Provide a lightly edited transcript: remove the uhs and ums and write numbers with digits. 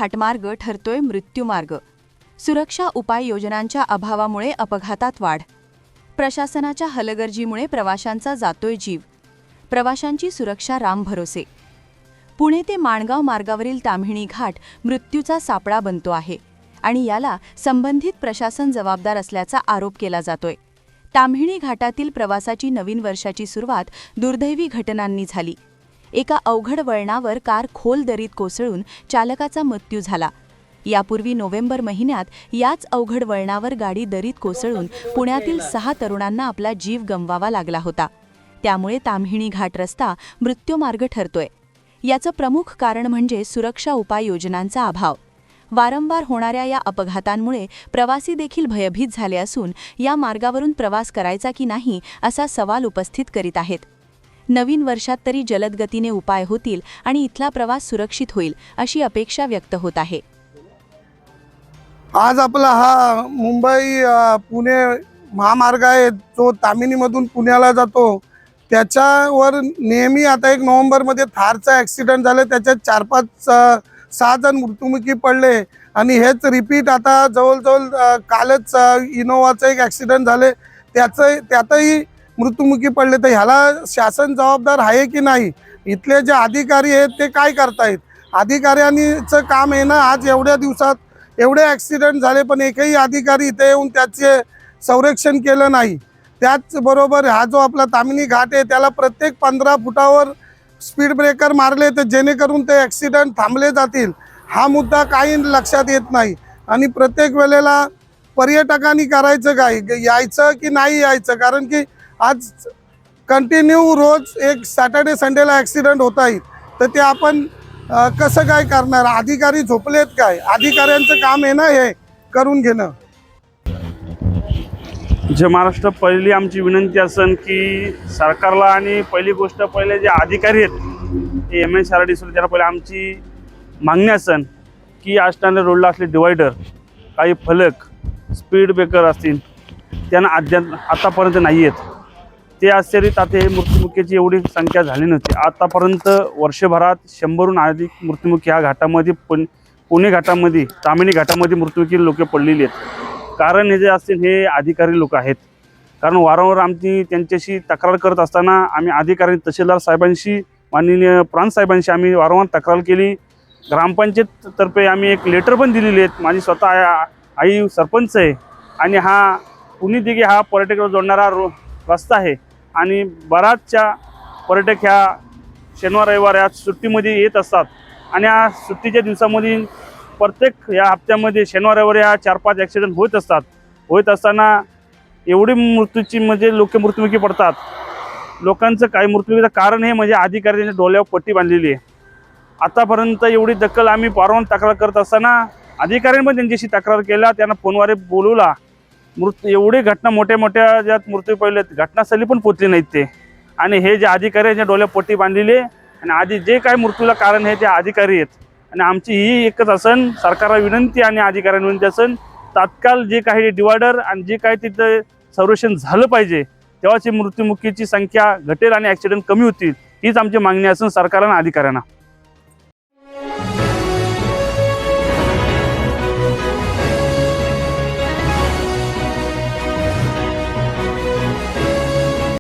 घाटमार्ग ठरतोय मृत्यूमार्ग। सुरक्षा उपाययोजनांच्या अभावामुळे अपघातात वाढ। प्रशासनाच्या हलगर्जीमुळे प्रवाशांचा जातोय जीव। प्रवाशांची सुरक्षा रामभरोसे। पुणे ते माणगाव मार्गावरील ताम्हिणी घाट मृत्यूचा सापळा बनतो आहे आणि याला संबंधित प्रशासन जबाबदार असल्याचा आरोप केला जातोय। ताम्हिणी घाटातील प्रवासाची नवीन वर्षाची सुरुवात दुर्दैवी घटनांनी झाली। एका अवघड वळणावर कार खोल दरीत कोसळून चालकाचा मृत्यू झाला। यापूर्वी नोव्हेंबर महिन्यात याच अवघड वळणावर गाडी दरीत कोसळून पुण्यातील 6 तरुणांना आपला जीव गमवावा लागला होता। त्यामुळे ताम्हिणी घाट रस्ता मृत्यूमार्ग ठरतोय। याचं प्रमुख कारण म्हणजे सुरक्षा उपाययोजनांचा अभाव। वारंवार होणाऱ्या या अपघातांमुळे प्रवासी देखील भयभीत झाले असून या मार्गावरून प्रवास करायचा की नाही असा सवाल उपस्थित करीत आहेत। नवीन वर्षात तरी जलद गतीने उपाय होतील आणि इथला प्रवास सुरक्षित होईल अशी अपेक्षा व्यक्त होत आहे। आज आपला हा मुंबई पुणे महामार्ग आहे जो ताम्हिणीमधून पुण्याला जातो। त्याच्यावर नेहमी आता 1 नोव्हेंबरमध्ये थारचा ॲक्सिडेंट झाला, त्याच्यात 4-5-6 जण मृत्युमुखी पडले आणि हेच रिपीट आता जवळजवळ कालच इनोवाचा एक ॲक्सिडेंट झाले, त्यातही मृत्युमुखी पडले। तर ह्याला शासन जबाबदार आहे की नाही? इथले जे अधिकारी आहेत ते काय करतायत? अधिकाऱ्यांचं काम आहे ना, आज एवढ्या दिवसात एवढे ॲक्सिडेंट झाले पण एकही अधिकारी इथे येऊन त्याचे संरक्षण केलं नाही। त्याचबरोबर हा जो आपला ताम्हिणी घाट आहे त्याला प्रत्येक 15 फुटावर स्पीड ब्रेकर मारले तर जेणेकरून ते ॲक्सिडेंट थांबले जातील। हा मुद्दा काही लक्षात येत नाही आणि प्रत्येक वेळेला पर्यटकांनी करायचं काय, यायचं की नाही यायचं? कारण की आज कंटिन्यू रोज एक सॅटर्डे संडेला ॲक्सिडेंट होत आहेत, तर ते आपण कसं काय करणार? अधिकारी झोपलेत काय? अधिकाऱ्यांचं काम आहे ना हे करून घेणं। जे महाराष्ट्र पहिली आमची विनंती असन की सरकारला आणि पहिली गोष्ट पहिले जे अधिकारी आहेत ते MSRDC त्याला पहिले आमची मागणी असन की आष्टाने रोडला असले डिवायडर, काही फलक, स्पीड ब्रेकर असतील त्यांना आतापर्यंत नाही आहेत। ते आश्चर्यित आता हे मृत्युमुखीची एवढी संख्या झाली नव्हती। आतापर्यंत वर्षभरात 100हून अधिक मृत्युमुखी ह्या घाटामध्ये पुणे घाटामध्ये ताम्हिणी घाटामध्ये मृत्युमुखी लोक पडलेली आहेत। कारण हे जे असतील हे अधिकारी लोक आहेत। कारण वारंवार आमची त्यांच्याशी तक्रार करत असताना आम्ही अधिकारी तहसीलदार साहेबांशी, माननीय प्रांत साहेबांशी आम्ही वारंवार तक्रार केली। ग्रामपंचायततर्फे आम्ही एक लेटर पण दिलेली आहेत। माझी स्वतः आई सरपंच आहे आणि हा पुणे दिघे हा पर्यटकाला जोडणारा रस्ता आहे आणि बराचशा पर्यटक ह्या शनिवार रविवार या सुट्टीमध्ये येत असतात आणि या सुट्टीच्या दिवसामध्ये प्रत्येक या हप्त्यामध्ये शनिवार रविवार या 4-5 ॲक्सिडेंट होत असतात। होत असताना एवढी मृत्यूची म्हणजे लोक मृत्युमुखी पडतात। लोकांचं काय मृत्यूचं कारण हे म्हणजे अधिकाऱ्यांच्या डोळ्यावर पट्टी बांधलेली आहे। आतापर्यंत एवढी दखल आम्ही वारंवार तक्रार करत असताना अधिकाऱ्यांनी पण त्यांच्याशी तक्रार केला, त्यांना फोनवर बोलवला। एवढी घटना मोठ्या ज्यात मृत्यू पडलेत घटनास्थळी पण पोचले नाहीत ते, आणि हे जे अधिकाऱ्यांच्या डोळ्यावर पट्टी बांधलेली आहे आणि आधी जे काय मृत्यूला कारण आहे ते अधिकारी आहेत। आणि आमची ही एकच असन सरकारला विनंती आणि अधिकाऱ्यांना विनंती असन, तात्काळ जे काही डिवायडर आणि जे काही तिथं संरक्षण झालं पाहिजे तेव्हाची मृत्युमुखीची संख्या घटेल आणि ॲक्सिडेंट कमी होतील, हीच आमची मागणी असून सरकारला आणि अधिकाऱ्यांना।